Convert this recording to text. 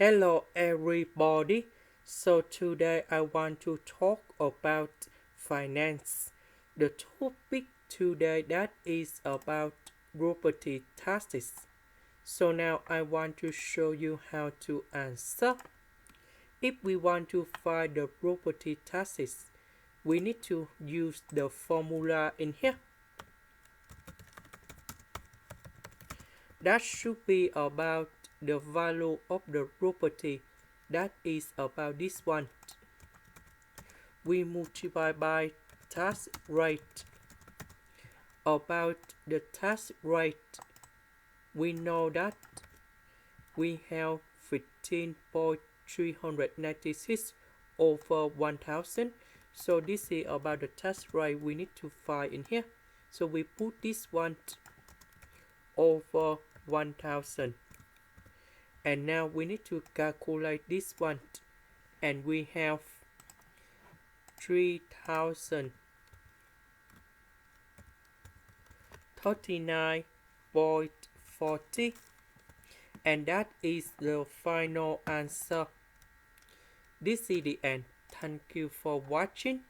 Hello everybody. So today I want to talk about finance. The topic today that is about property taxes. So now I want to show you how to answer. If we want to find the property taxes, we need to use the formula in here. That should be about the value of the property. That is about this one. We multiply by tax rate. About the tax rate, we know that we have 15.396 over 1000. So this is about the tax rate we need to find in here. So we put this one over 1000. And now we need to calculate this one. And we have 3039.40, and that is the final answer. This is the end. Thank you for watching.